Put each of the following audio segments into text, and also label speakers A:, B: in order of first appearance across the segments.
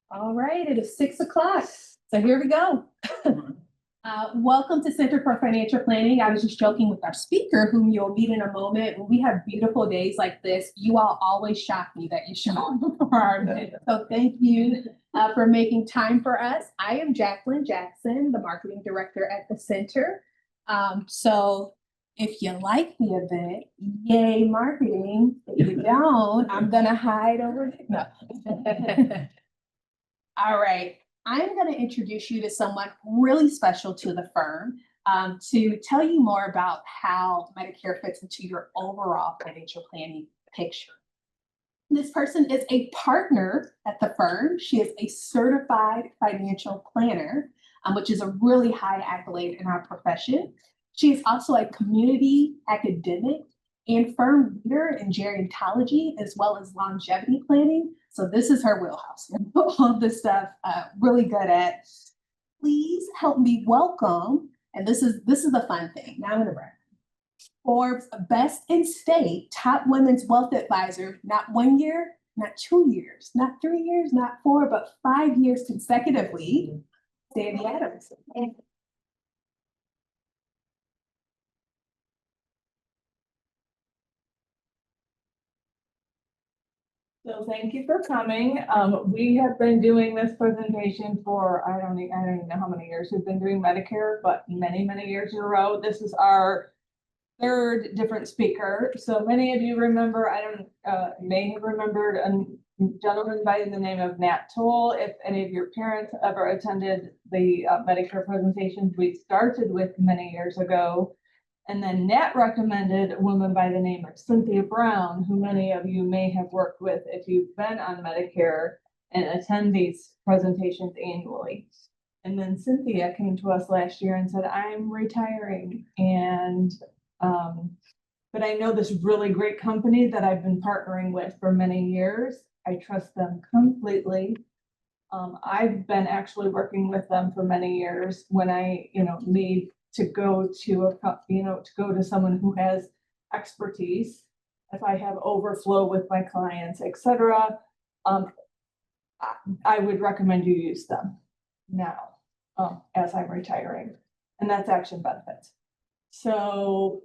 A: All right, it is 6 o'clock. So here we go. Welcome to Center for Financial Planning. I was just joking with our speaker, whom you'll meet in a moment. When we have beautiful days like this, you all always shock me that you show up for our event. So thank you for making time for us. I am Jacqueline Jackson, the marketing director at the center. So if you like the event, yay marketing. If you don't, I'm gonna hide over there. No. All right, I'm going to introduce you to someone really special to the firm to tell you more about how Medicare fits into your overall financial planning picture. This person is a partner at the firm. She is a certified financial planner, which is a really high accolade in our profession. She is also a community academic and firm leader in gerontology as well as longevity planning. So this is her wheelhouse. All of this stuff, really good at. Please help me welcome, and this is the fun thing. Now I'm gonna brag. Forbes Best in State Top Women's Wealth Advisor, not 1 year, not 2 years, not 3 years, not 4, but 5 years consecutively, Sandy Adams.
B: So thank you for coming. We have been doing this presentation for, I don't even know how many years we've been doing Medicare, but many years in a row. This is our third different speaker. So many of you remember, may have remembered a gentleman by the name of Nat Toll. If any of your parents ever attended the Medicare presentations we started with many years ago. And then Nat recommended a woman by the name of Cynthia Brown, who many of you may have worked with if you've been on Medicare and attend these presentations annually. And then Cynthia came to us last year and said, I'm retiring. And but I know this really great company that I've been partnering with for many years. I trust them completely. I've been actually working with them for many years. When I, leave to go to someone who has expertise, if I have overflow with my clients, etc., I would recommend you use them now as I'm retiring, and that's Action Benefits. So,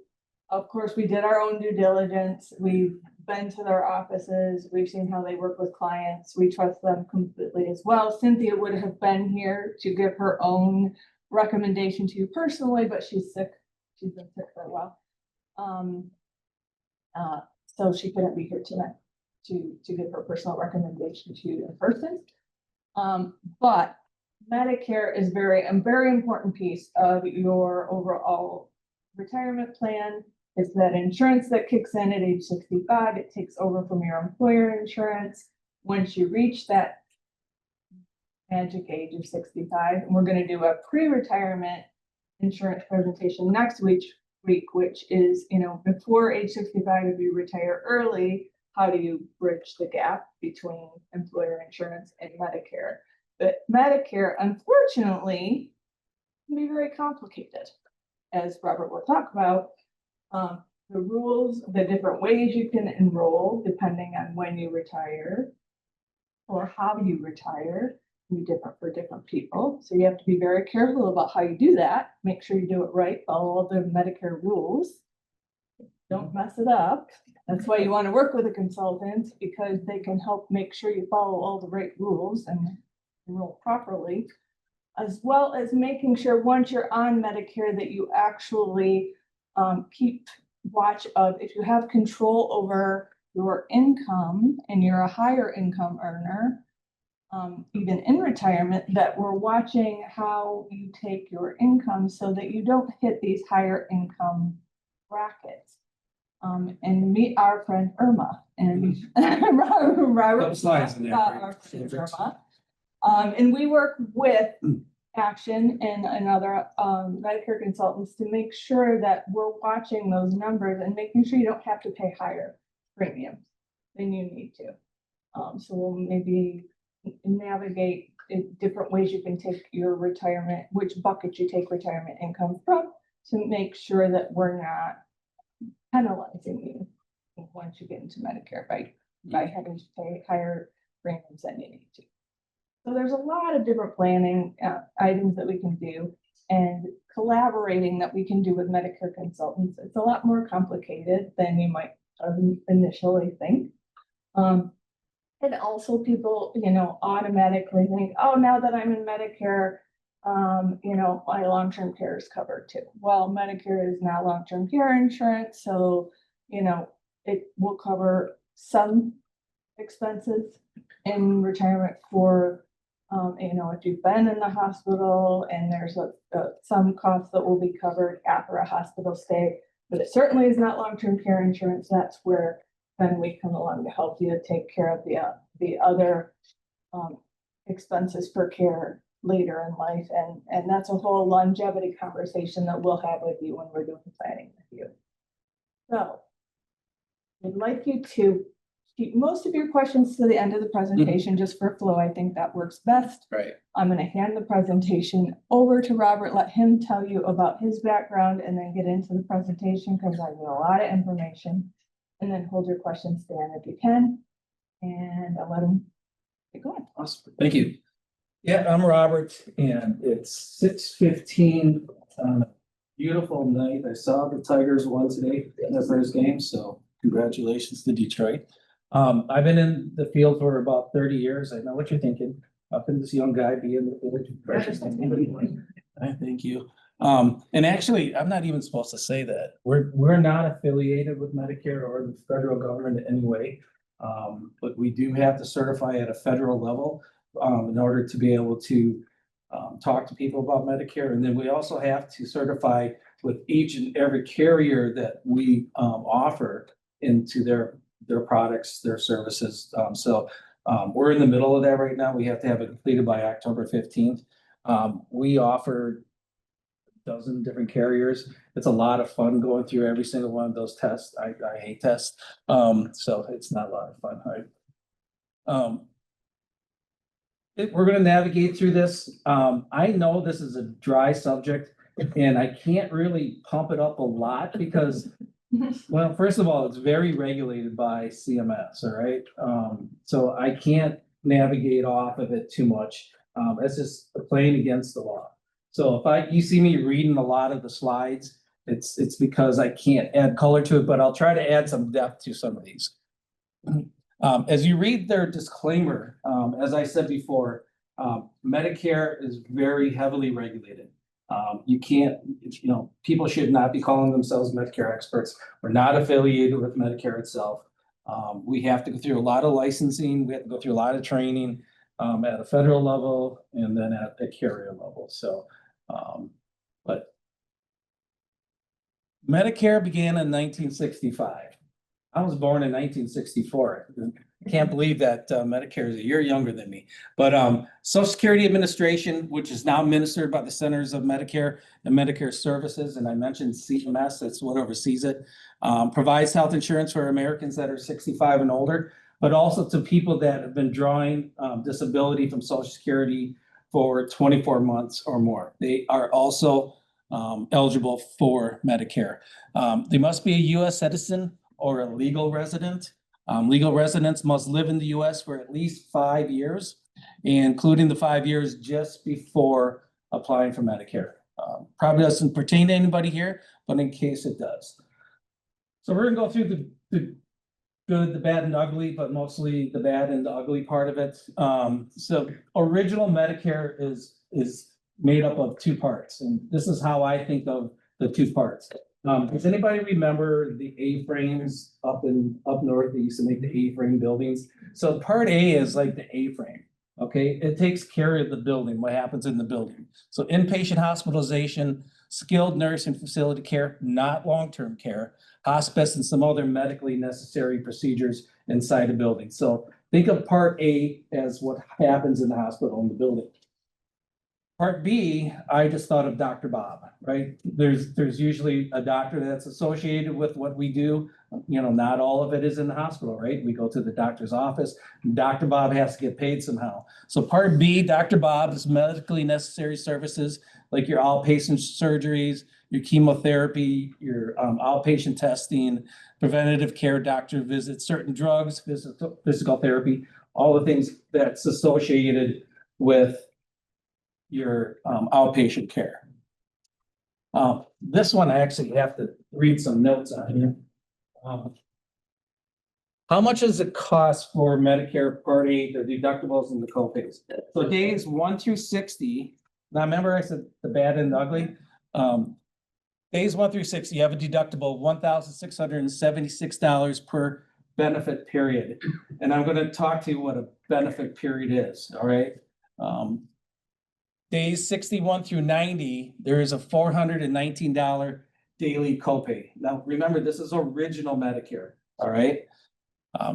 B: of course, we did our own due diligence. We've been to their offices. We've seen how they work with clients. We trust them completely as well. Cynthia would have been here to give her own recommendation to you personally, but she's sick. She's been sick for a while. So she couldn't be here tonight to give her personal recommendation to you in person. But Medicare is a very important piece of your overall retirement plan. It's that insurance that kicks in at age 65. It takes over from your employer insurance once you reach that magic age of 65. And we're going to do a pre-retirement insurance presentation next week, which is, before age 65, if you retire early, how do you bridge the gap between employer insurance and Medicare? But Medicare, unfortunately, can be very complicated, as Robert will talk about. The rules, the different ways you can enroll depending on when you retire or how you retire can be different for different people. So you have to be very careful about how you do that. Make sure you do it right, follow all the Medicare rules. Don't mess it up. That's why you want to work with a consultant, because they can help make sure you follow all the right rules and enroll properly, as well as making sure once you're on Medicare that you actually keep watch of, if you have control over your income and you're a higher income earner, even in retirement, that we're watching how you take your income so that you don't hit these higher income brackets. And meet our friend Irma and Robert.
C: Slides in there.
B: Our friend Irma. And we work with Action and other Medicare consultants to make sure that we're watching those numbers and making sure you don't have to pay higher premiums than you need to. So we'll maybe navigate different ways you can take your retirement, which bucket you take retirement income from, to make sure that we're not penalizing you once you get into Medicare by having to pay higher premiums than you need to. So there's a lot of different planning items that we can do and collaborating that we can do with Medicare consultants. It's a lot more complicated than you might initially think. And also people, automatically think, oh, now that I'm in Medicare, my long-term care is covered too. Well, Medicare is now long-term care insurance, so, it will cover some expenses in retirement for, if you've been in the hospital and there's some costs that will be covered after a hospital stay, but it certainly is not long-term care insurance. That's where then we come along to help you take care of the other expenses for care later in life. And that's a whole longevity conversation that we'll have with you when we're doing planning with you. So I'd like you to keep most of your questions to the end of the presentation, just for flow. I think that works best.
C: Right.
B: I'm going to hand the presentation over to Robert, let him tell you about his background, and then get into the presentation because I have a lot of information. And then hold your questions, Dan, if you can, and I'll let him get going.
C: Awesome. Thank you. Yeah, I'm Robert, and it's 6:15 on a beautiful night. I saw the Tigers won today in their first game, so congratulations to Detroit. I've been in the field for about 30 years. I know what you're thinking. How can this young guy be in the field? Thank you. And actually, I'm not even supposed to say that. We're not affiliated with Medicare or the federal government in any way. But we do have to certify at a federal level in order to be able to talk to people about Medicare. And then we also have to certify with each and every carrier that we offer into their products, their services. So we're in the middle of that right now. We have to have it completed by October 15th. We offer a dozen different carriers. It's a lot of fun going through every single one of those tests. I hate tests. So it's not a lot of fun, right? We're going to navigate through this. I know this is a dry subject and I can't really pump it up a lot because well, first of all, it's very regulated by CMS, all right? So I can't navigate off of it too much. It's just playing against the law. So if you see me reading a lot of the slides, it's because I can't add color to it, but I'll try to add some depth to some of these. As you read their disclaimer, as I said before, Medicare is very heavily regulated. You can't, people should not be calling themselves Medicare experts. We're not affiliated with Medicare itself. We have to go through a lot of licensing. We have to go through a lot of training at a federal level and then at the carrier level. So, but Medicare began in 1965. I was born in 1964. I can't believe that Medicare is a year younger than me. But Social Security Administration, which is now administered by the Centers of Medicare and Medicare Services, and I mentioned CMS, that's what oversees it, provides health insurance for Americans that are 65 and older, but also to people that have been drawing disability from Social Security for 24 months or more. They are also eligible for Medicare. They must be a U.S. citizen or a legal resident. Legal residents must live in the U.S. for at least 5 years, including the 5 years just before applying for Medicare. Probably doesn't pertain to anybody here, but in case it does. So we're gonna go through the good, the bad, and ugly, but mostly the bad and the ugly part of it. So original Medicare is made up of two parts, and this is how I think of the two parts. Does anybody remember the A-frames up north? They used to make the A-frame buildings. So part A is like the A-frame. Okay, it takes care of the building, what happens in the building. So inpatient hospitalization, skilled nursing facility care, not long-term care, hospice, and some other medically necessary procedures inside a building. So think of part A as what happens in the hospital in the building. Part B, I just thought of Dr. Bob, right? There's usually a doctor that's associated with what we do. Not all of it is in the hospital, right? We go to the doctor's office. Dr. Bob has to get paid somehow. So part B, Dr. Bob, is medically necessary services like your outpatient surgeries, your chemotherapy, your outpatient testing, preventative care, doctor visits, certain drugs, physical therapy, all the things that's associated with your outpatient care. This one I actually have to read some notes on here. How much does it cost for Medicare Part A, the deductibles and the copays? So days 1 through 60, now remember I said the bad and the ugly? Days 1 through 60, you have a deductible of $1,676 per benefit period. And I'm gonna talk to you what a benefit period is, all right? Days 61 through 90, there is a $419 daily copay. Now, remember, this is original Medicare, all right?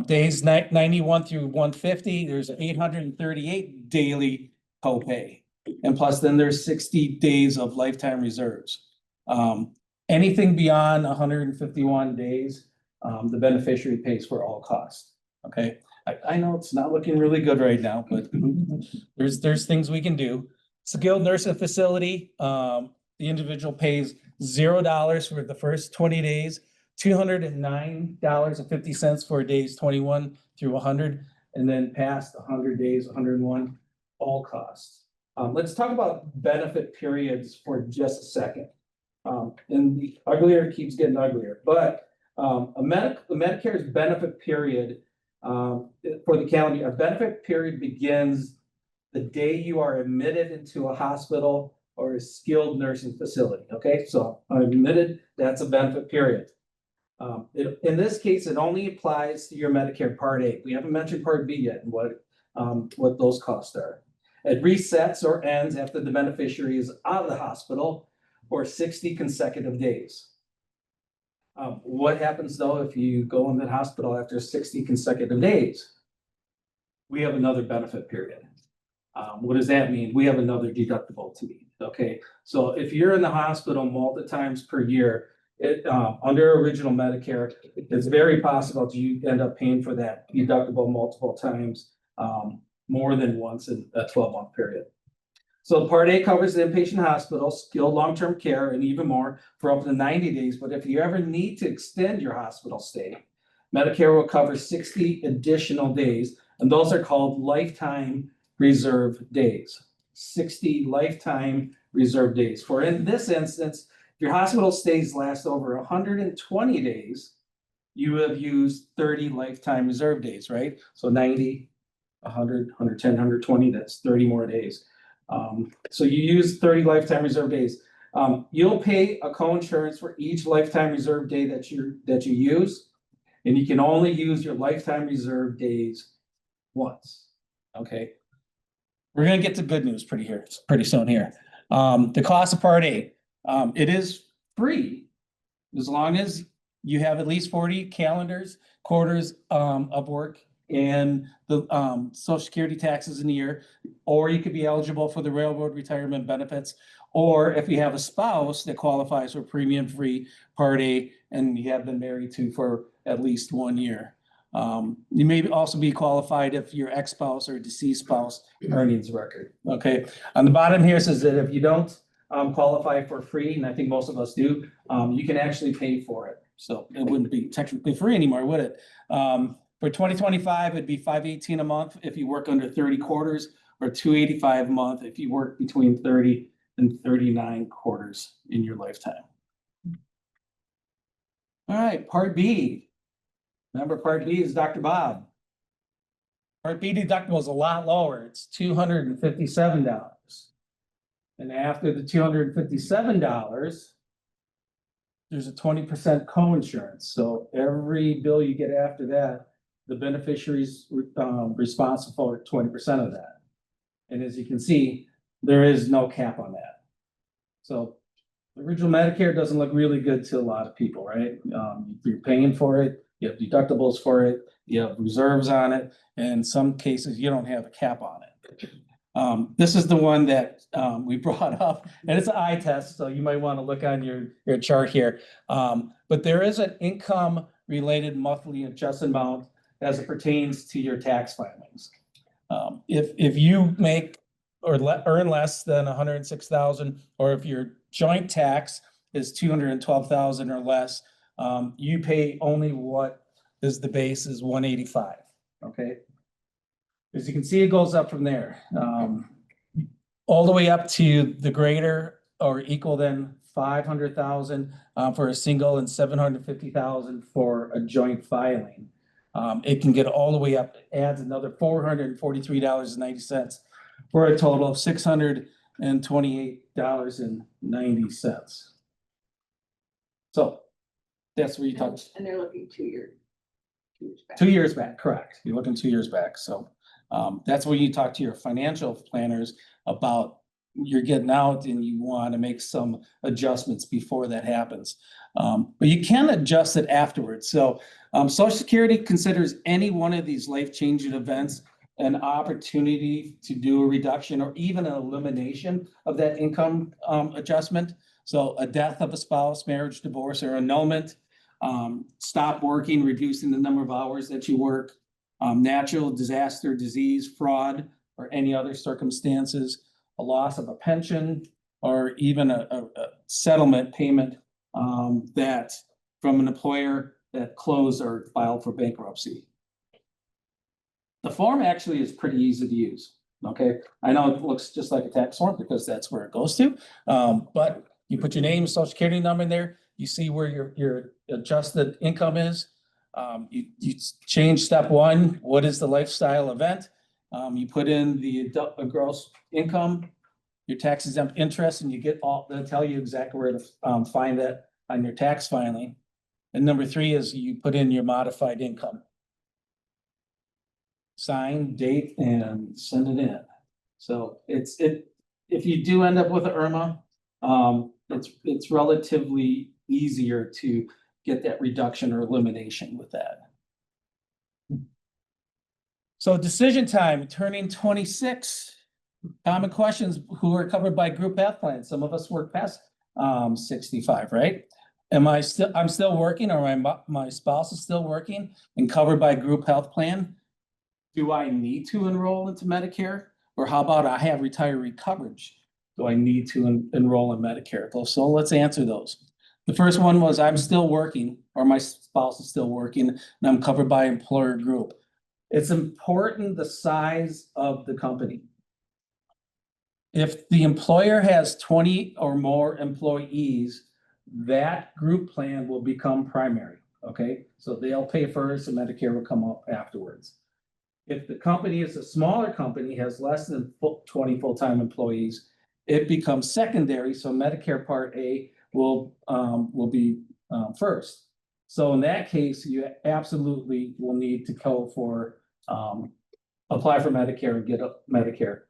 C: Days 91 through 150, there's an $838 daily copay. And plus then there's 60 days of lifetime reserves. Anything beyond 151 days, the beneficiary pays for all costs, okay? I know it's not looking really good right now, but there's things we can do. Skilled nursing facility, the individual pays $0 for the first 20 days, $209.50 for days 21 through 100, and then past 100 days, 101, all costs. Let's talk about benefit periods for just a second. And the uglier keeps getting uglier, but Medicare's benefit period for the calendar year, a benefit period begins the day you are admitted into a hospital or a skilled nursing facility, okay? So I'm admitted, that's a benefit period. In this case, it only applies to your Medicare Part A. We haven't mentioned Part B yet and what those costs are. It resets or ends after the beneficiary is out of the hospital for 60 consecutive days. What happens though if you go in the hospital after 60 consecutive days? We have another benefit period. What does that mean? We have another deductible to meet, okay? So if you're in the hospital multiple times per year, under original Medicare, it's very possible that you end up paying for that deductible multiple times, more than once in a 12-month period. So Part A covers the inpatient hospital, skilled long-term care, and even more for up to 90 days. But if you ever need to extend your hospital stay, Medicare will cover 60 additional days, and those are called lifetime reserve days. 60 lifetime reserve days. For in this instance, if your hospital stays last over 120 days, you have used 30 lifetime reserve days, right? So 90, 100, 110, 120, that's 30 more days. So you use 30 lifetime reserve days. You'll pay a co-insurance for each lifetime reserve day that you use, and you can only use your lifetime reserve days once, okay? We're gonna get to good news pretty soon here. The cost of Part A, it is free as long as you have at least 40 quarters of work and the Social Security taxes in a year, or you could be eligible for the railroad retirement benefits, or if you have a spouse that qualifies for premium-free Part A and you have been married to for at least 1 year. You may also be qualified if your ex-spouse or deceased spouse earnings record, okay? On the bottom here says that if you don't qualify for free, and I think most of us do, you can actually pay for it. So it wouldn't be technically free anymore, would it? For 2025, it'd be $518 a month if you work under 30 quarters, or $285 a month if you work between 30 and 39 quarters in your lifetime. All right, Part B. Remember, Part B is Dr. Bob. Part B deductible is a lot lower. It's $257. And after the $257, there's a 20% co-insurance. So every bill you get after that, the beneficiary's responsible for 20% of that. And as you can see, there is no cap on that. So original Medicare doesn't look really good to a lot of people, right? You're paying for it, you have deductibles for it, you have reserves on it, and in some cases you don't have a cap on it. This is the one that we brought up, and it's an eye test, so you might want to look on your chart here. But there is an income-related monthly adjustment amount as it pertains to your tax filings. If you make or earn less than 106,000, or if your joint tax is 212,000 or less, you pay only what is the base is 185. Okay. As you can see, it goes up from there. all the way up to the greater or equal than 500,000 for a single and 750,000 for a joint filing. It can get all the way up, adds another $443.90 for a total of $628.90. So that's where you talk.
B: And they're looking 2 years. 2 years back.
C: 2 years back, correct. You're looking 2 years back. So that's where you talk to your financial planners about you're getting out and you want to make some adjustments before that happens. But you can adjust it afterwards. So Social Security considers any one of these life-changing events an opportunity to do a reduction or even an elimination of that income adjustment. So a death of a spouse, marriage, divorce, or annulment, stop working, reducing the number of hours that you work, natural disaster, disease, fraud, or any other circumstances, a loss of a pension, or even a settlement payment that from an employer that closed or filed for bankruptcy. The form actually is pretty easy to use. Okay, I know it looks just like a tax form because that's where it goes to, but you put your name, social security number in there. You see where your adjusted income is. You change step one. What is the lifestyle event? You put in the gross income, your tax exempt interest, and you get all. They'll tell you exactly where to find that on your tax filing. And number three is you put in your modified income. Sign, date, and send it in. So if you do end up with an IRMA, it's relatively easier to get that reduction or elimination with that. So decision time, turning 26. Common questions: who are covered by group health plans? Some of us work past 65, right? I'm still working, or my spouse is still working and covered by group health plan? Do I need to enroll into Medicare? Or how about I have retiree coverage? Do I need to enroll in Medicare? So let's answer those. The first one was I'm still working, or my spouse is still working, and I'm covered by employer group. It's important the size of the company. If the employer has 20 or more employees, that group plan will become primary, okay? So they'll pay first and Medicare will come up afterwards. If the company is a smaller company, has less than 20 full-time employees, it becomes secondary, so Medicare Part A will be first. So in that case, you absolutely will need to go for, apply for Medicare and get Medicare.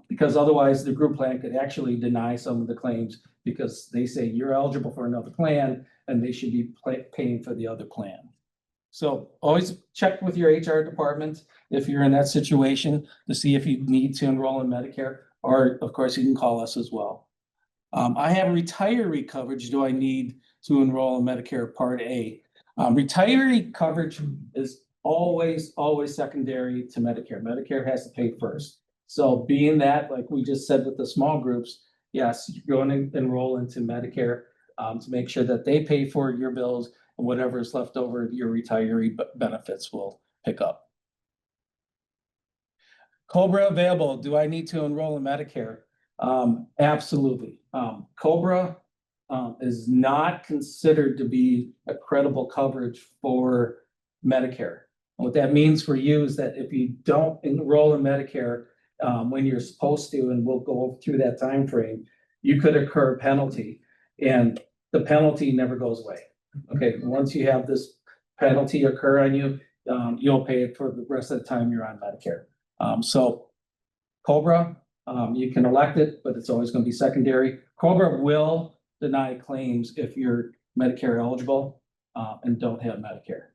C: Because otherwise the group plan could actually deny some of the claims because they say you're eligible for another plan and they should be paying for the other plan. So always check with your HR department if you're in that situation to see if you need to enroll in Medicare, or of course you can call us as well. I have retiree coverage. Do I need to enroll in Medicare Part A? Retiree coverage is always secondary to Medicare. Medicare has to pay first. So being that, like we just said with the small groups, yes, you're going to enroll into Medicare to make sure that they pay for your bills, and whatever is left over, your retiree benefits will pick up. COBRA available. Do I need to enroll in Medicare? Absolutely. COBRA is not considered to be a credible coverage for Medicare. What that means for you is that if you don't enroll in Medicare when you're supposed to, and we'll go through that time frame, you could incur a penalty, and the penalty never goes away. Okay, once you have this penalty occur on you, you'll pay it for the rest of the time you're on Medicare. So COBRA, you can elect it, but it's always going to be secondary. COBRA will deny claims if you're Medicare eligible and don't have Medicare.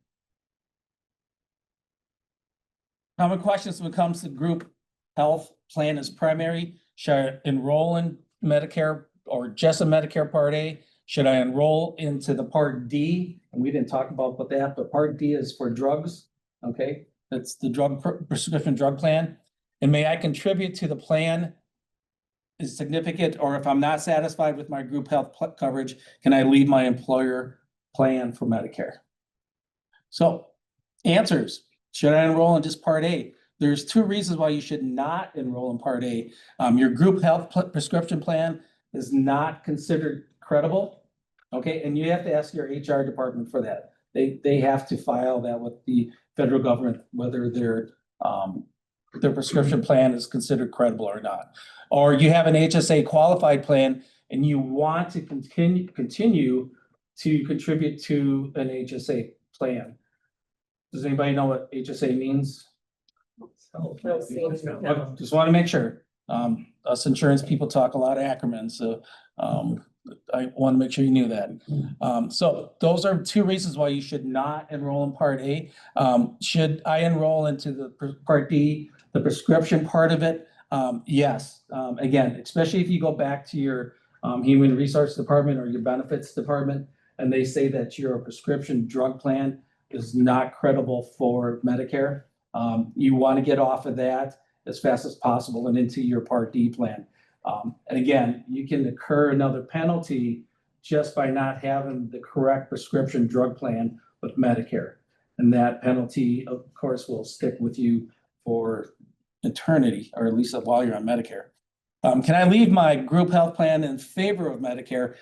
C: Common questions when it comes to group health plan is primary. Should I enroll in Medicare or just a Medicare Part A? Should I enroll into the Part D? And we didn't talk about that, but Part D is for drugs. Okay, that's the prescription drug plan. And may I contribute to the plan is significant, or if I'm not satisfied with my group health coverage, can I leave my employer plan for Medicare? So answers, should I enroll in just Part A? there's two reasons why you should not enroll in Part A. Your group health prescription plan is not considered credible. Okay, and you have to ask your HR department for that. They have to file that with the federal government, whether their prescription plan is considered credible or not. Or you have an HSA qualified plan and you want to continue to contribute to an HSA plan. Does anybody know what HSA means? Just want to make sure. Us insurance people talk a lot of acronyms, so I want to make sure you knew that. So those are two reasons why you should not enroll in Part A. Should I enroll into the Part D, the prescription part of it? Yes. Again, especially if you go back to your human resource department or your benefits department, and they say that your prescription drug plan is not credible for Medicare. You want to get off of that as fast as possible and into your Part D plan. And again, you can incur another penalty just by not having the correct prescription drug plan with Medicare. And that penalty, of course, will stick with you for eternity, or at least while you're on Medicare. Can I leave my group health plan in favor of Medicare?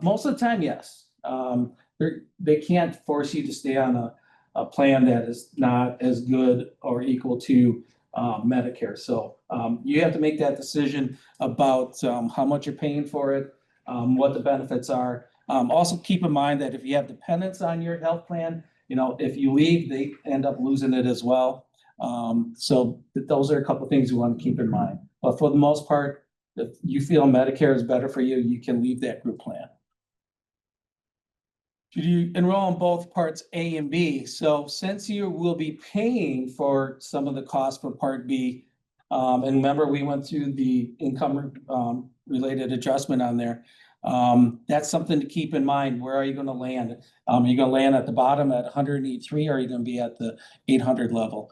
C: Most of the time, yes. They can't force you to stay on a plan that is not as good or equal to Medicare. So you have to make that decision about how much you're paying for it, what the benefits are. Also keep in mind that if you have dependents on your health plan, if you leave, they end up losing it as well. So those are a couple of things you want to keep in mind. But for the most part, if you feel Medicare is better for you, you can leave that group plan. Should you enroll in both parts A and B? So since you will be paying for some of the costs for Part B, and remember we went through the income related adjustment on there. That's something to keep in mind. Where are you going to land? Are you going to land at the bottom at 183, or are you going to be at the 800 level?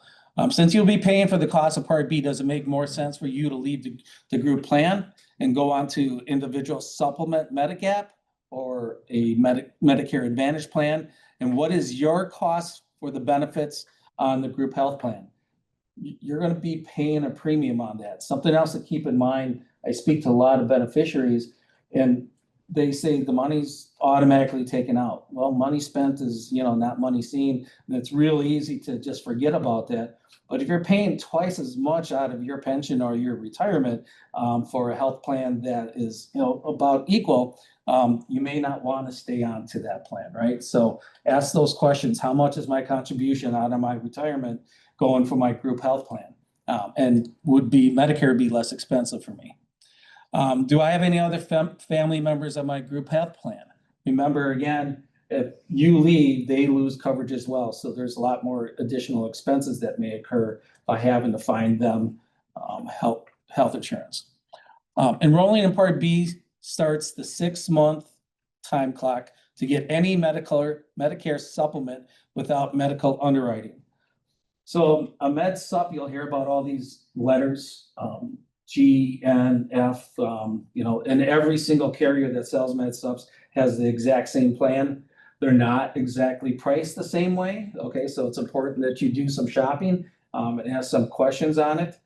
C: Since you'll be paying for the cost of Part B, does it make more sense for you to leave the group plan and go on to individual supplement Medigap or a Medicare Advantage plan? And what is your cost for the benefits on the group health plan? You're going to be paying a premium on that. Something else to keep in mind, I speak to a lot of beneficiaries and they say the money's automatically taken out. Well, money spent is, not money seen. And it's real easy to just forget about that. But if you're paying twice as much out of your pension or your retirement for a health plan that is, about equal, you may not want to stay on to that plan, right? So ask those questions. How much is my contribution out of my retirement going for my group health plan? And would Medicare be less expensive for me? Do I have any other family members on my group health plan? Remember, again, if you leave, they lose coverage as well. So there's a lot more additional expenses that may occur by having to find them health insurance. Enrolling in Part B starts the 6-month time clock to get any Medicare supplement without medical underwriting. So a med sup, you'll hear about all these letters, G, N, F, and every single carrier that sells med sups has the exact same plan. They're not exactly priced the same way. Okay, so it's important that you do some shopping and ask some questions on it.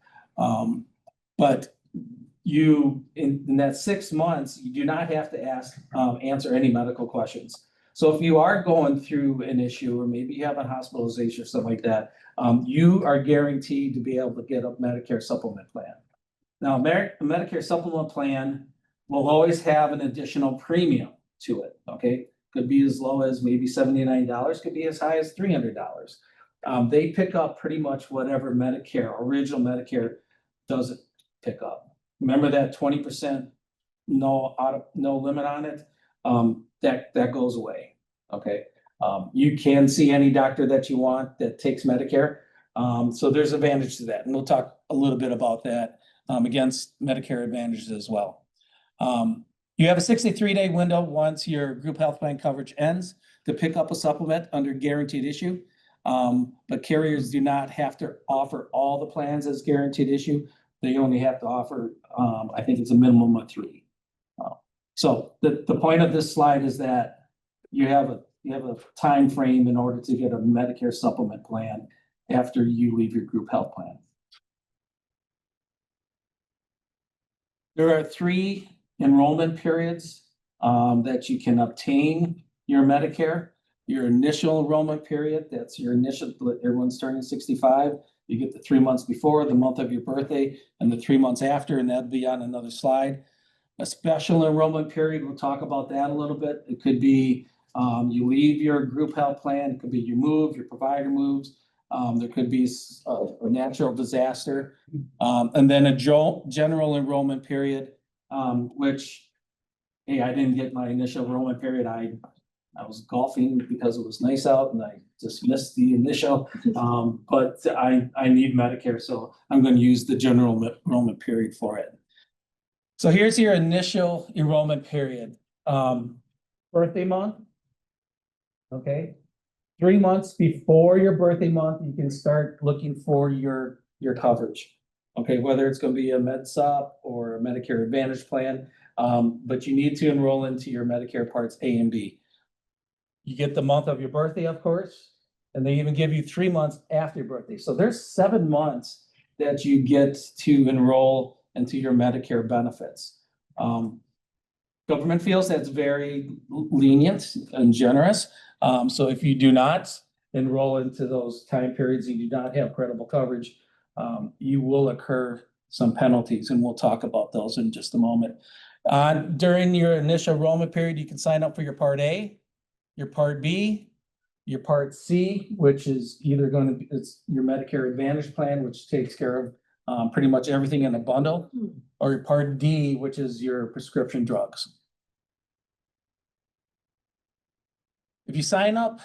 C: But you, in that 6 months, you do not have to answer any medical questions. So if you are going through an issue, or maybe you have a hospitalization or something like that, you are guaranteed to be able to get a Medicare supplement plan. Now, a Medicare supplement plan will always have an additional premium to it, okay? Could be as low as maybe $79, could be as high as $300. They pick up pretty much whatever original Medicare doesn't pick up. Remember that 20% no limit on it? That goes away, okay? You can see any doctor that you want that takes Medicare. So there's advantage to that. And we'll talk a little bit about that against Medicare advantages as well. You have a 63-day window once your group health plan coverage ends to pick up a supplement under guaranteed issue. But carriers do not have to offer all the plans as guaranteed issue. They only have to offer, I think it's a minimum of 3. So the point of this slide is that you have a time frame in order to get a Medicare supplement plan after you leave your group health plan. There are 3 enrollment periods that you can obtain your Medicare. Your initial enrollment period, that's your initial, everyone's turning 65. You get the 3 months before, the month of your birthday, and the 3 months after, and that'll be on another slide. A special enrollment period, we'll talk about that a little bit. It could be you leave your group health plan, it could be you move, your provider moves. There could be a natural disaster. And then a general enrollment period, which, hey, I didn't get my initial enrollment period. I was golfing because it was nice out and I just missed the initial. But I need Medicare, so I'm going to use the general enrollment period for it. So here's your initial enrollment period. Birthday month. Okay. 3 months before your birthday month, you can start looking for your coverage. Okay, whether it's going to be a MedSup or a Medicare Advantage plan, but you need to enroll into your Medicare Parts A and B. You get the month of your birthday, of course, and they even give you 3 months after your birthday. So there's 7 months that you get to enroll into your Medicare benefits. Government feels that's very lenient and generous. So if you do not enroll into those time periods, you do not have credible coverage, you will incur some penalties, and we'll talk about those in just a moment. During your initial enrollment period, you can sign up for your Part A, your Part B, your Part C, which is either going to be, it's your Medicare Advantage plan, which takes care of pretty much everything in a bundle, or your Part D, which is your prescription drugs. If you sign up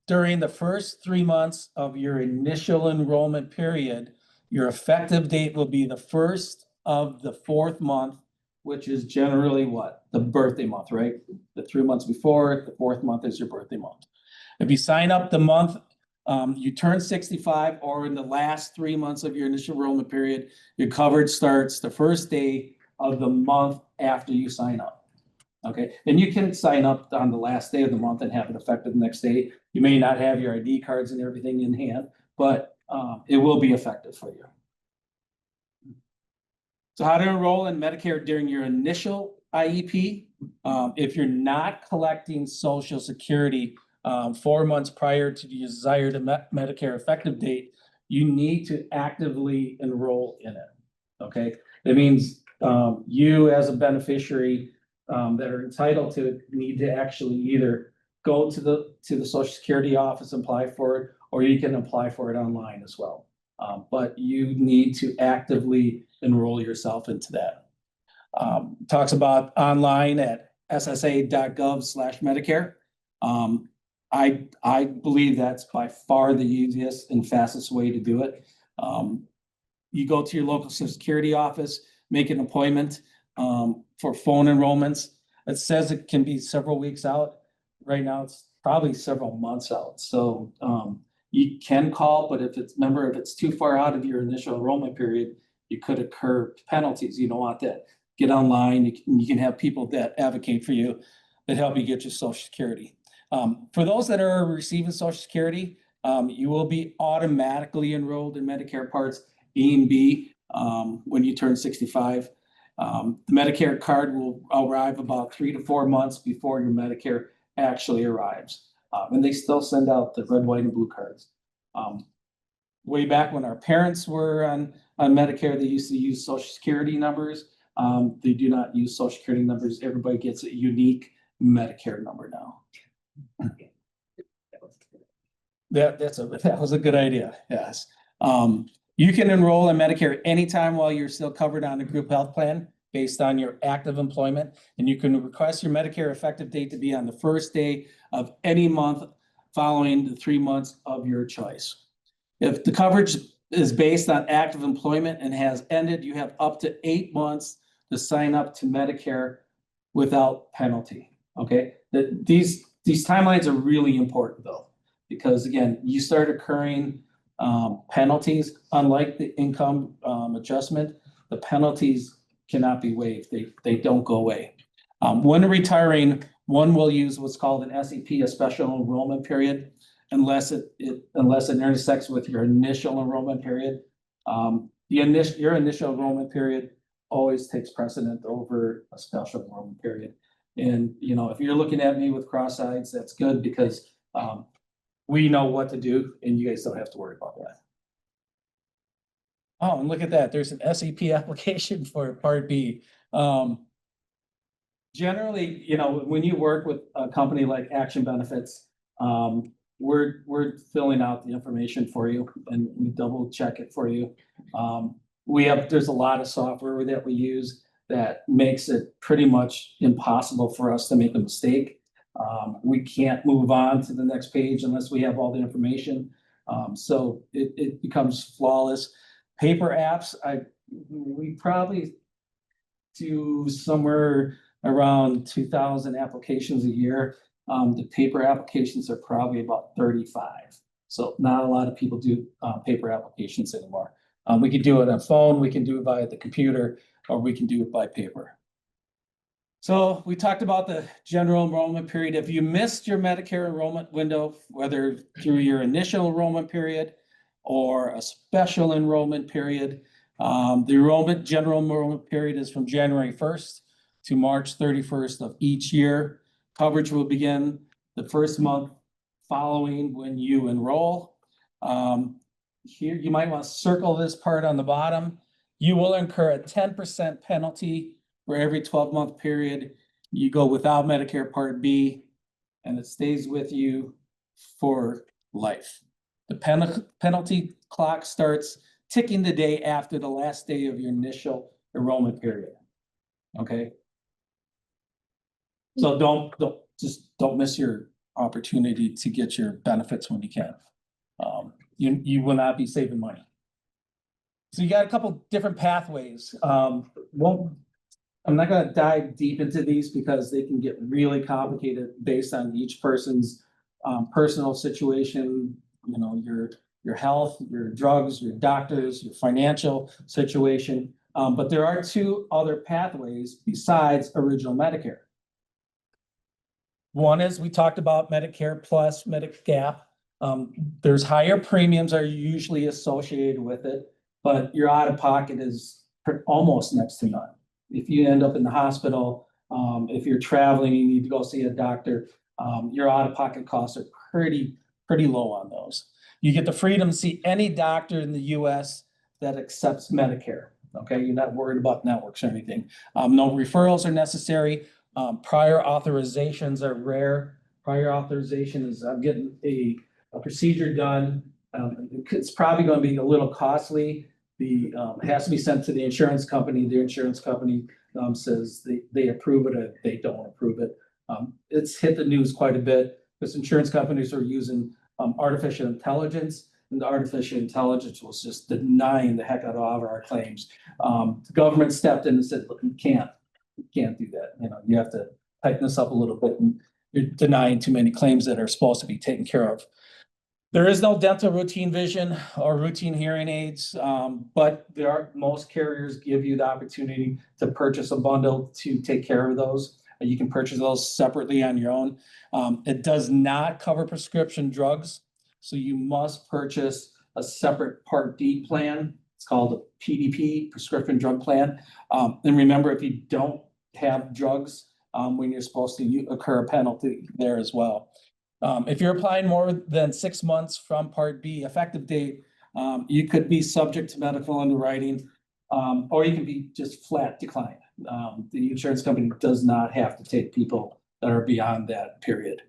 C: during the first 3 months of your initial enrollment period, your effective date will be the 1st of the 4th month, which is generally what? The birthday month, right? The 3 months before, the 4th month is your birthday month. If you sign up the month you turn 65, or in the last 3 months of your initial enrollment period, your coverage starts the 1st day of the month after you sign up. Okay, and you can sign up on the last day of the month and have it effective the next day. You may not have your ID cards and everything in hand, but it will be effective for you. So how to enroll in Medicare during your initial IEP. If you're not collecting Social Security 4 months prior to the desired Medicare effective date, you need to actively enroll in it. Okay, that means you as a beneficiary that are entitled to it need to actually either go to the Social Security office and apply for it, or you can apply for it online as well. But you need to actively enroll yourself into that. Talks about online at ssa.gov/Medicare. I believe that's by far the easiest and fastest way to do it. You go to your local Social Security office, make an appointment for phone enrollments. It says it can be several weeks out. Right now, it's probably several months out. So you can call, but if it's too far out of your initial enrollment period, you could incur penalties. You don't want that. Get online. You can have people that advocate for you, that help you get your Social Security. For those that are receiving Social Security, you will be automatically enrolled in Medicare Parts A and B when you turn 65. The Medicare card will arrive about 3 to 4 months before your Medicare actually arrives. And they still send out the red, white, and blue cards. Way back when our parents were on Medicare, they used to use Social Security numbers. They do not use Social Security numbers. Everybody gets a unique Medicare number now. That was a good idea. Yes. You can enroll in Medicare anytime while you're still covered on a group health plan based on your active employment. And you can request your Medicare effective date to be on the 1st day of any month following the 3 months of your choice. If the coverage is based on active employment and has ended, you have up to 8 months to sign up to Medicare without penalty. Okay, these timelines are really important though, because again, you start accruing penalties. Unlike the income adjustment, the penalties cannot be waived. They don't go away. When retiring, one will use what's called an SEP, a special enrollment period, unless it intersects with your initial enrollment period. Your initial enrollment period always takes precedent over a special enrollment period. And, you know, if you're looking at me with cross eyes, that's good because, we know what to do and you guys don't have to worry about that. Oh, and look at that. There's an SEP application for Part B. Generally, you know, when you work with a company like Action Benefits, we're filling out the information for you and we double check it for you. There's a lot of software that we use that makes it pretty much impossible for us to make a mistake. We can't move on to the next page unless we have all the information. So it becomes flawless. Paper apps, we probably do somewhere around 2,000 applications a year. The paper applications are probably about 35. So not a lot of people do paper applications anymore. We can do it on phone, we can do it via the computer, or we can do it by paper. So we talked about the general enrollment period. If you missed your Medicare enrollment window, whether through your initial enrollment period or a special enrollment period, the general enrollment period is from January 1st to March 31st of each year. Coverage will begin the first month following when you enroll. Here, you might want to circle this part on the bottom. You will incur a 10% penalty for every 12-month period you go without Medicare Part B, and it stays with you for life. The penalty clock starts ticking the day after the last day of your initial enrollment period. Okay. So don't miss your opportunity to get your benefits when you can. You will not be saving money. So you got a couple different pathways. I'm not going to dive deep into these because they can get really complicated based on each person's personal situation, you know, your health, your drugs, your doctors, your financial situation. But there are two other pathways besides original Medicare. One is we talked about Medicare plus Medigap. There's higher premiums are usually associated with it, but your out-of-pocket is almost next to none. If you end up in the hospital, if you're traveling, you need to go see a doctor, your out-of-pocket costs are pretty low on those. You get the freedom to see any doctor in the US that accepts Medicare. Okay, you're not worried about networks or anything. No referrals are necessary. Prior authorizations are rare. Prior authorization is I'm getting a procedure done. It's probably going to be a little costly. It has to be sent to the insurance company. The insurance company says they approve it or they don't approve it. It's hit the news quite a bit because insurance companies are using artificial intelligence, and the artificial intelligence was just denying the heck out of all of our claims. The government stepped in and said, look, you can't do that. You know, you have to tighten this up a little bit, and you're denying too many claims that are supposed to be taken care of. There is no dental routine vision or routine hearing aids, but most carriers give you the opportunity to purchase a bundle to take care of those. You can purchase those separately on your own. It does not cover prescription drugs, so you must purchase a separate Part D plan. It's called a PDP, prescription drug plan. And remember, if you don't have drugs when you're supposed to, you incur a penalty there as well. If you're applying more than 6 months from Part B effective date, you could be subject to medical underwriting, or you can be just flat declined. The insurance company does not have to take people that are beyond that period.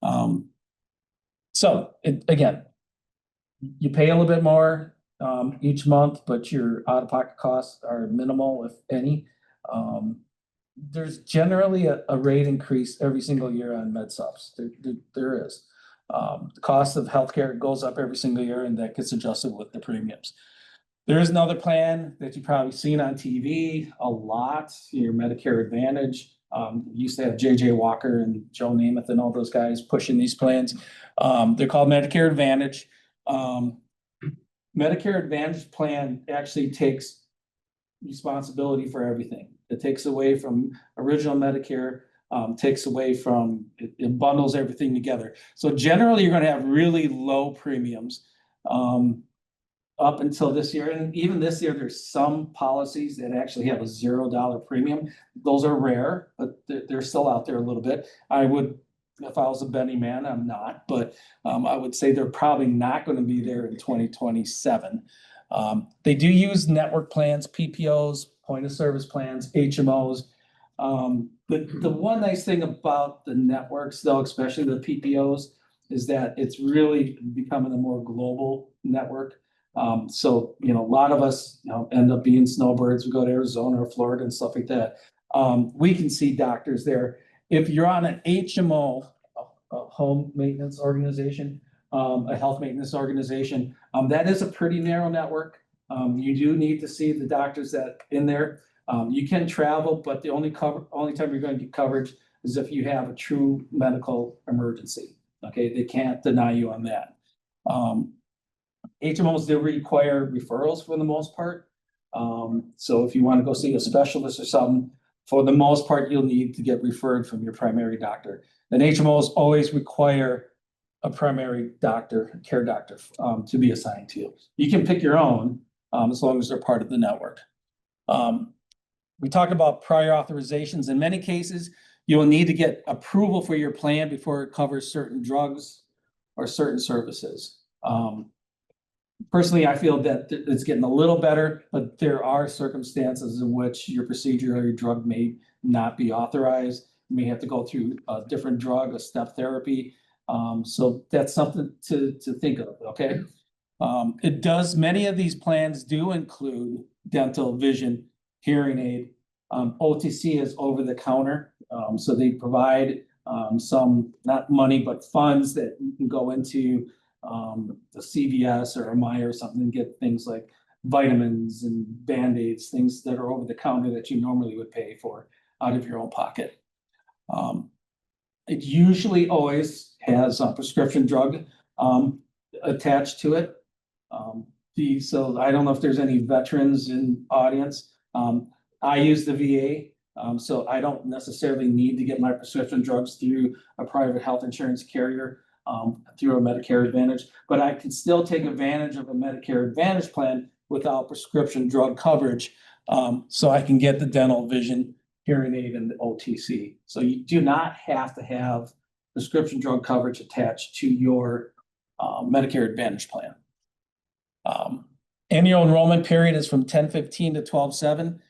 C: Again, you pay a little bit more each month, but your out-of-pocket costs are minimal, if any. There's generally a rate increase every single year on med subs. There is. The cost of healthcare goes up every single year, and that gets adjusted with the premiums. There is another plan that you've probably seen on TV a lot, your Medicare Advantage. Used to have JJ Walker and Joe Namath and all those guys pushing these plans. They're called Medicare Advantage. Medicare Advantage plan actually takes responsibility for everything. It takes away from original Medicare, takes away from, it bundles everything together. So generally, you're going to have really low premiums. up until this year, and even this year, there's some policies that actually have a $0 premium. Those are rare, but they're still out there a little bit. I would, if I was a betting man, I'm not, but I would say they're probably not going to be there in 2027. They do use network plans, PPOs, point of service plans, HMOs. The one nice thing about the networks, though, especially the PPOs, is that it's really becoming a more global network. So, a lot of us, end up being snowbirds. We go to Arizona or Florida and stuff like that. We can see doctors there. If you're on an HMO, a home maintenance organization, a health maintenance organization, that is a pretty narrow network. You do need to see the doctors that in there. You can travel, but the only time you're going to get coverage is if you have a true medical emergency. Okay, they can't deny you on that. HMOs do require referrals for the most part. So if you want to go see a specialist or something, for the most part, you'll need to get referred from your primary doctor. And HMOs always require a primary doctor, care doctor, to be assigned to you. You can pick your own, as long as they're part of the network. We talked about prior authorizations. In many cases, you will need to get approval for your plan before it covers certain drugs or certain services. Personally, I feel that it's getting a little better, but there are circumstances in which your procedure or your drug may not be authorized. You may have to go through a different drug, a step therapy. So that's something to think of, okay? Many of these plans do include dental, vision, hearing aid. OTC is over the counter. So they provide some, not money, but funds that you can go into the CVS or a Meijer or something and get things like vitamins and Band-Aids, things that are over the counter that you normally would pay for out of your own pocket. It usually always has a prescription drug attached to it. So I don't know if there's any veterans in audience. I use the VA, so I don't necessarily need to get my prescription drugs through a private health insurance carrier, through a Medicare Advantage, but I can still take advantage of a Medicare Advantage plan without prescription drug coverage. So I can get the dental, vision, hearing aid, and the OTC. So you do not have to have prescription drug coverage attached to your Medicare Advantage plan. Annual enrollment period is from 10/15 to 12/7.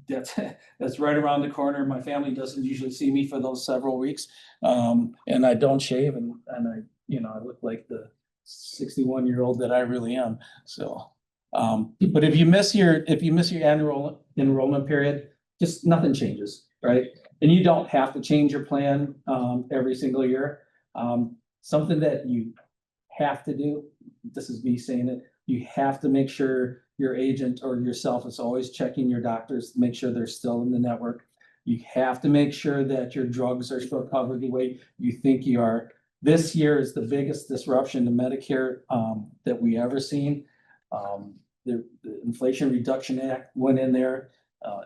C: That's right around the corner. My family doesn't usually see me for those several weeks. And I don't shave, and I look like the 61-year-old that I really am. So, but if you miss your annual enrollment period, just nothing changes, right? And you don't have to change your plan every single year. Something that you have to do, this is me saying it, you have to make sure your agent or yourself is always checking your doctors to make sure they're still in the network. You have to make sure that your drugs are still covered the way you think you are. This year is the biggest disruption to Medicare that we ever seen. The Inflation Reduction Act went in there.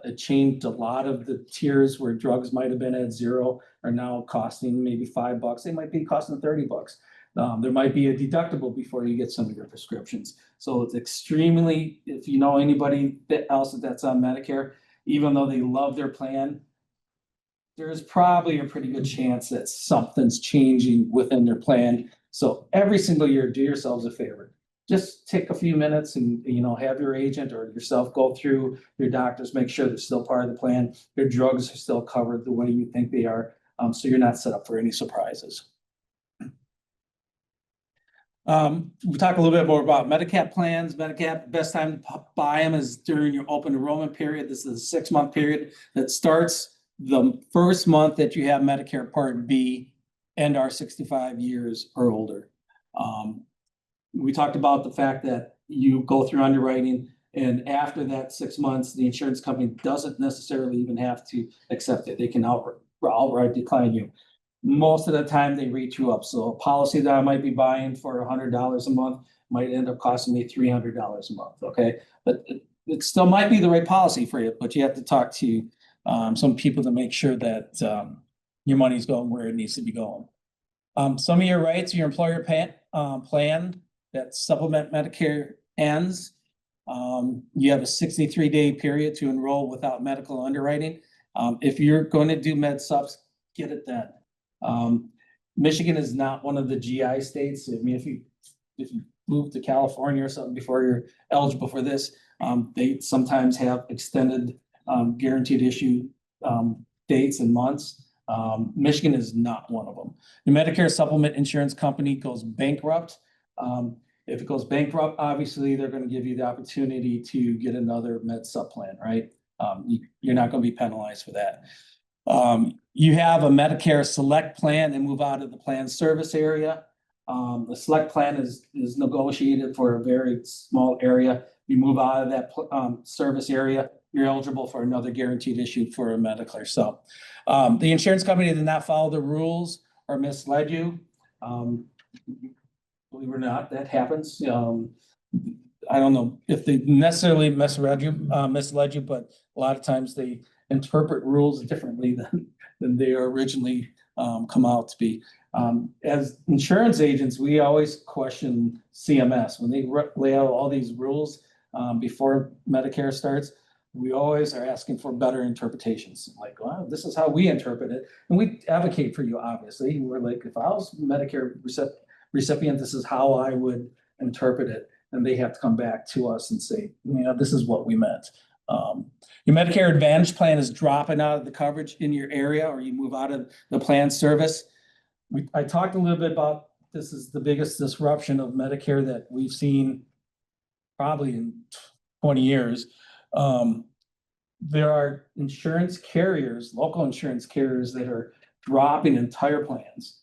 C: It changed a lot of the tiers where drugs might have been at $0 are now costing maybe $5. They might be costing $30. There might be a deductible before you get some of your prescriptions. So it's extremely, if you know anybody else that's on Medicare, even though they love their plan, there's probably a pretty good chance that something's changing within their plan. So every single year, do yourselves a favor. Just take a few minutes and, have your agent or yourself go through your doctors, make sure they're still part of the plan. Your drugs are still covered the way you think they are. So you're not set up for any surprises. We talk a little bit more about Medigap plans. Medigap, best time to buy them is during your open enrollment period. This is a 6-month period that starts the first month that you have Medicare Part B and are 65 years or older. We talked about the fact that you go through underwriting, and after that 6 months, the insurance company doesn't necessarily even have to accept it. They can outright decline you. Most of the time they reach you up. So a policy that I might be buying for $100 a month might end up costing me $300 a month. Okay. But it still might be the right policy for you, but you have to talk to some people to make sure that your money's going where it needs to be going. Some of your rights, your employer plan that supplement Medicare ends, you have a 63-day period to enroll without medical underwriting. If you're going to do med subs, get it then. Michigan is not one of the GI states. I mean, if you move to California or something before you're eligible for this, they sometimes have extended guaranteed issue dates and months. Michigan is not one of them. The Medicare supplement insurance company goes bankrupt. If it goes bankrupt, obviously they're going to give you the opportunity to get another med sub plan, right? You're not going to be penalized for that. You have a Medicare select plan and move out of the plan service area. The select plan is negotiated for a very small area. You move out of that service area, you're eligible for another guaranteed issue for a Medicare sub. The insurance company did not follow the rules or misled you. Believe it or not, that happens. I don't know if they necessarily misled you, but a lot of times they interpret rules differently than they originally come out to be. As insurance agents, we always question CMS when they lay out all these rules before Medicare starts. We always are asking for better interpretations. Like, well, this is how we interpret it, and we advocate for you. Obviously, we're like, if I was Medicare recipient, this is how I would interpret it, and they have to come back to us and say, you know, this is what we meant. Your Medicare Advantage plan is dropping out of the coverage in your area, or you move out of the plan service. I talked a little bit about this is the biggest disruption of Medicare that we've seen probably in 20 years. There are insurance carriers, local insurance carriers, that are dropping entire plans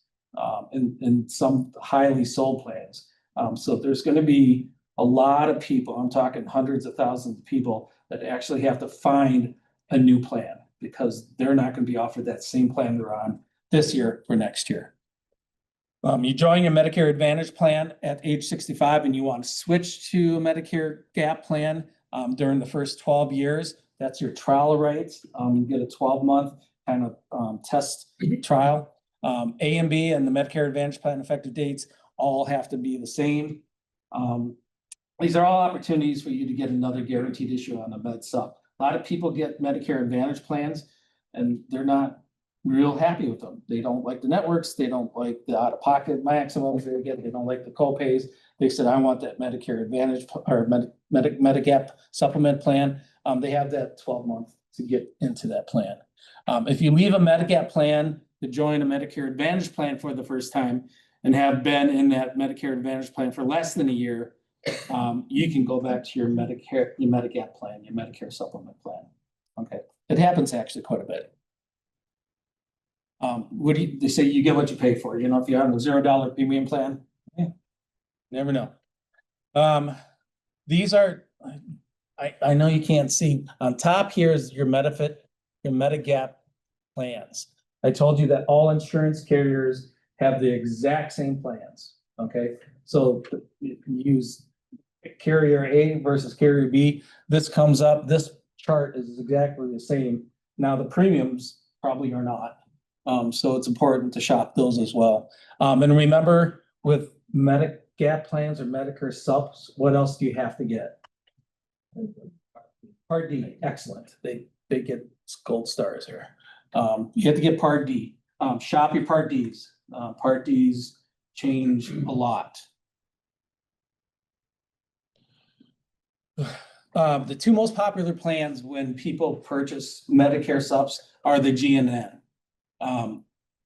C: in some highly sold plans. So there's going to be a lot of people, I'm talking hundreds of thousands of people, that actually have to find a new plan because they're not going to be offered that same plan they're on this year for next year. You join your Medicare Advantage plan at age 65 and you want to switch to a Medicare Gap plan during the first 12 years. That's your trial rights. You get a 12-month kind of test trial. A and B and the Medicare Advantage plan effective dates all have to be the same. These are all opportunities for you to get another guaranteed issue on the med sub. A lot of people get Medicare Advantage plans and they're not real happy with them. They don't like the networks. They don't like the out-of-pocket maximums they get. They don't like the co-pays. They said, I want that Medicare Advantage or Medigap supplement plan. They have that 12-month to get into that plan. If you leave a Medigap plan to join a Medicare Advantage plan for the first time and have been in that Medicare Advantage plan for less than a year, you can go back to your Medigap plan, your Medicare supplement plan. Okay, it happens actually quite a bit. What do they say? You get what you pay for. You know, if you're on a $0 premium plan, never know. These are, I know you can't see. On top here is your Medifit, your Medigap plans. I told you that all insurance carriers have the exact same plans. Okay, so you can use carrier A versus carrier B. This comes up. This chart is exactly the same. Now the premiums probably are not. So it's important to shop those as well. And remember, with Medigap plans or Medicare subs, what else do you have to get? Part D, excellent. They get gold stars here. You have to get Part D. Shop your Part Ds. Part Ds change a lot. The two most popular plans when people purchase Medicare subs are the G and N.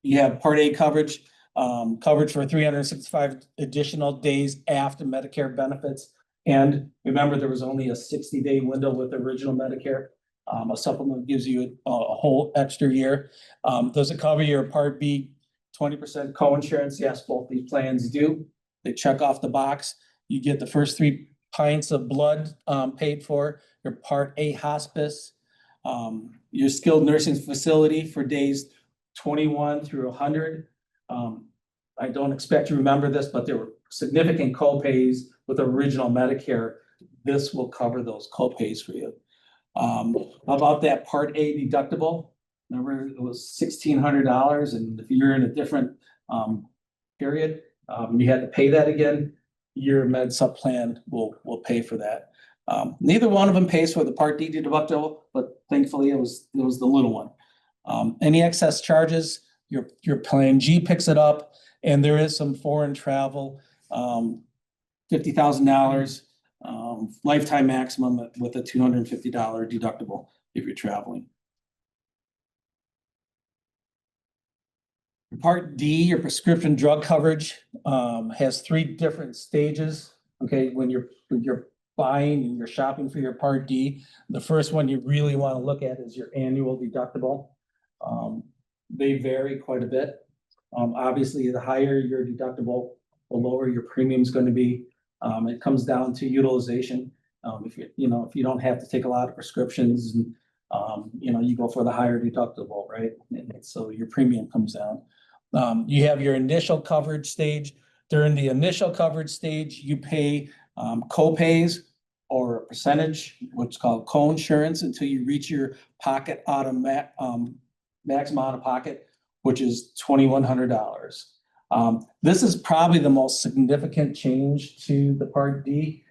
C: You have Part A coverage, coverage for 365 additional days after Medicare benefits. And remember, there was only a 60-day window with the original Medicare. A supplement gives you a whole extra year. Does it cover your Part B 20% coinsurance? Yes, both these plans do. They check off the box. You get the first 3 pints of blood paid for. Your Part A hospice, your skilled nursing facility for days 21 through 100. I don't expect you to remember this, but there were significant co-pays with original Medicare. This will cover those co-pays for you. How about that Part A deductible? Remember, it was $1,600, and if you're in a different period, you had to pay that again. your med sup plan will pay for that. Neither one of them pays for the Part D deductible, but thankfully it was the little one. Any excess charges, your plan G picks it up, and there is some foreign travel, $50,000, lifetime maximum with a $250 deductible if you're traveling. Part D, your prescription drug coverage, has 3 different stages. Okay, when you're buying and you're shopping for your Part D, the first one you really want to look at is your annual deductible. They vary quite a bit. Obviously, the higher your deductible, the lower your premium is going to be. It comes down to utilization. If you don't have to take a lot of prescriptions, and you go for the higher deductible, right? And so your premium comes down. You have your initial coverage stage. During the initial coverage stage, you pay co-pays or a percentage, what's called co-insurance, until you reach your pocket maximum out of pocket, which is $2,100. This is probably the most significant change to the Part D.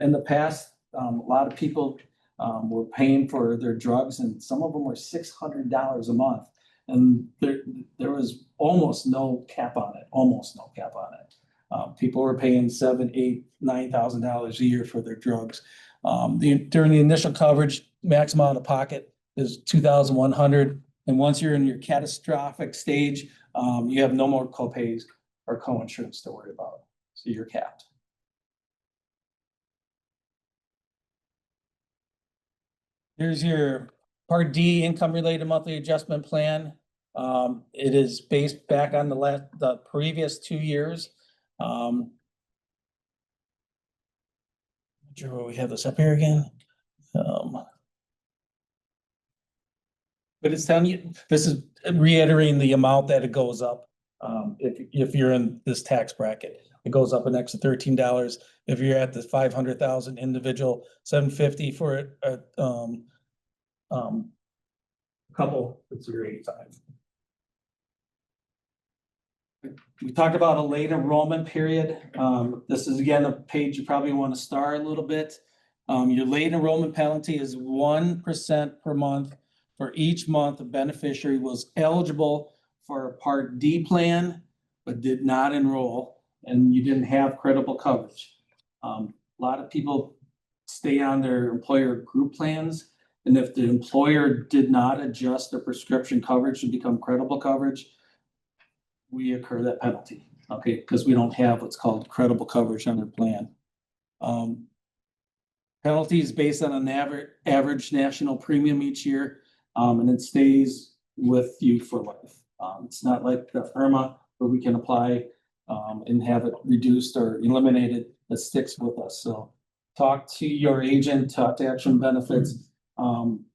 C: In the past, a lot of people were paying for their drugs, and some of them were $600 a month. And there was almost no cap on it, people were paying $7,000, $8,000, $9,000 a year for their drugs. During the initial coverage, maximum out of pocket is $2,100. And once you're in your catastrophic stage, you have no more co-pays or co-insurance to worry about. So you're capped. Here's your Part D income related monthly adjustment plan. It is based back on the previous 2 years. Sure, we have this up here again. But it's telling you, this is reiterating the amount that it goes up. If you're in this tax bracket, it goes up an extra $13. If you're at the 500,000 individual, $750 for a couple, it's $85. We talked about a late enrollment period. This is again a page you probably want to star a little bit. Your late enrollment penalty is 1% per month for each month a beneficiary was eligible for a Part D plan, but did not enroll, and you didn't have credible coverage. A lot of people stay on their employer group plans, and if the employer did not adjust their prescription coverage to become credible coverage, we incur that penalty, okay? Because we don't have what's called credible coverage on their plan. Penalty is based on an average national premium each year, and it stays with you for life. It's not like the IRMA where we can apply and have it reduced or eliminated. It sticks with us. So talk to your agent, talk to Action Benefits,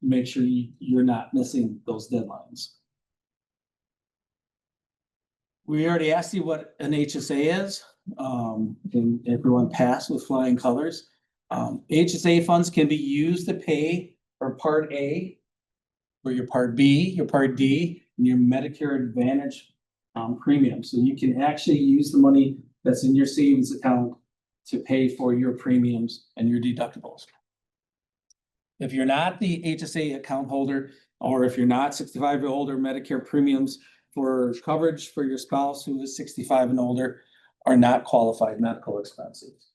C: make sure you're not missing those deadlines. We already asked you what an HSA is, and everyone passed with flying colors. HSA funds can be used to pay for Part A, for your Part B, your Part D, and your Medicare Advantage premium. So you can actually use the money that's in your savings account to pay for your premiums and your deductibles. If you're not the HSA account holder, or if you're not 65 or older, Medicare premiums for coverage for your spouse who is 65 and older are not qualified medical expenses.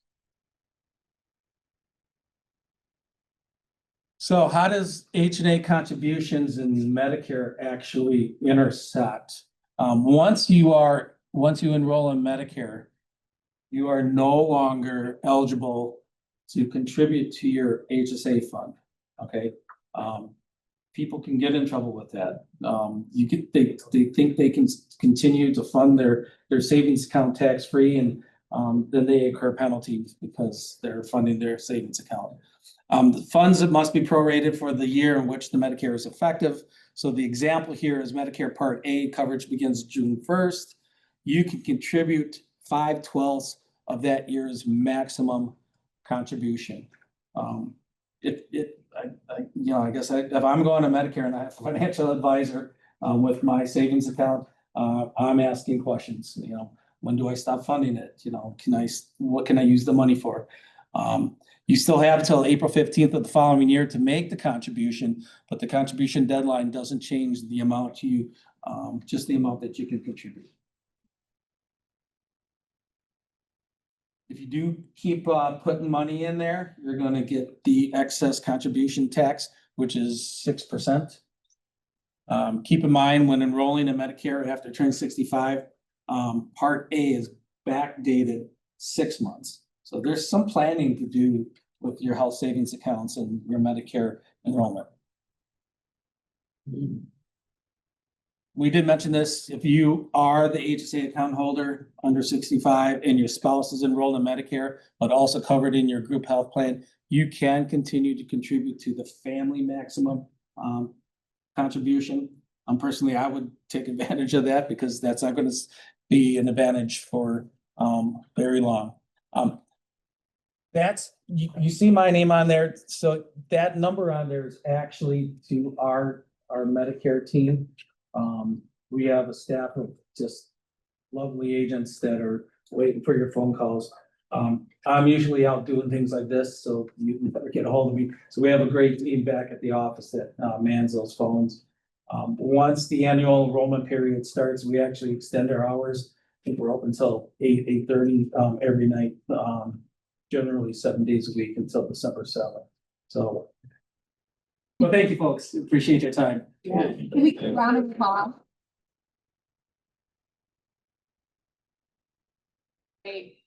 C: So how does H&A contributions and Medicare actually intersect? Once you enroll in Medicare, you are no longer eligible to contribute to your HSA fund. Okay, people can get in trouble with that. They think they can continue to fund their savings account tax free, and then they incur penalties because they're funding their savings account. The funds that must be prorated for the year in which the Medicare is effective. So the example here is Medicare Part A coverage begins June 1st. You can contribute 5/12 of that year's maximum contribution. I guess if I'm going to Medicare and I have a financial advisor with my savings account, I'm asking questions. when do I stop funding it? You know, what can I use the money for? You still have until April 15th of the following year to make the contribution, but the contribution deadline doesn't change the amount you, just the amount that you can contribute. If you do keep putting money in there, you're going to get the excess contribution tax, which is 6%. Keep in mind when enrolling in Medicare after turning 65, Part A is backdated 6 months. So there's some planning to do with your health savings accounts and your Medicare enrollment. We did mention this, if you are the HSA account holder under 65 and your spouse is enrolled in Medicare, but also covered in your group health plan, you can continue to contribute to the family maximum contribution. Personally, I would take advantage of that because that's not going to be an advantage for very long. That's you see my name on there, so that number on there is actually to our Medicare team. We have a staff of just lovely agents that are waiting for your phone calls. I'm usually out doing things like this, so you can better get a hold of me. So we have a great team back at the office that mans those phones. Once the annual enrollment period starts, we actually extend our hours. I think we're open until 8:30 every night, generally 7 days a week until December 7th. So, well, thank you, folks. Appreciate your time.
A: Yeah. Can we round of applause? Great.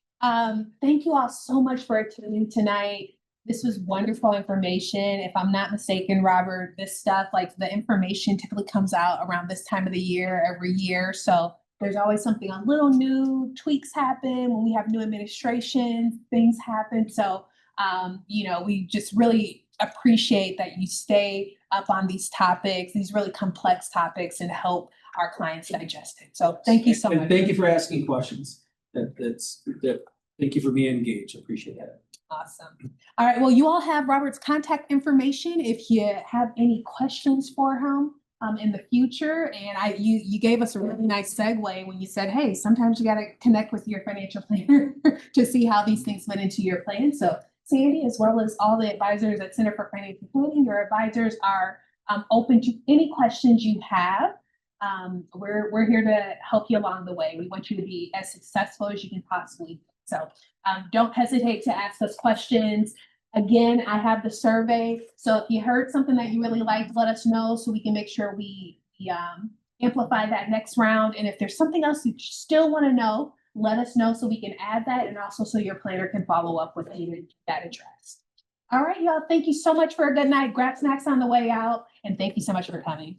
A: Thank you all so much for attending tonight. This was wonderful information. If I'm not mistaken, Robert, this stuff, like the information typically comes out around this time of the year, every year. So there's always something, a little new tweaks happen when we have new administration, things happen. So, you know, we just really appreciate that you stay up on these topics, these really complex topics, and help our clients digest it. So thank you so much.
C: Thank you for asking questions. Thank you for being engaged. Appreciate that.
A: Awesome. All right. Well, you all have Robert's contact information if you have any questions for him in the future. And you gave us a really nice segue when you said, hey, sometimes you got to connect with your financial planner to see how these things went into your plan. So Sandy, as well as all the advisors at Center for Financial Planning, your advisors are open to any questions you have. We're here to help you along the way. We want you to be as successful as you can possibly be. So don't hesitate to ask us questions. Again, I have the survey. So if you heard something that you really liked, let us know so we can make sure we amplify that next round. And if there's something else you still want to know, let us know so we can add that, and also so your planner can follow up with you and that address. All right, y'all. Thank you so much for a good night. Grab snacks on the way out. And thank you so much for coming.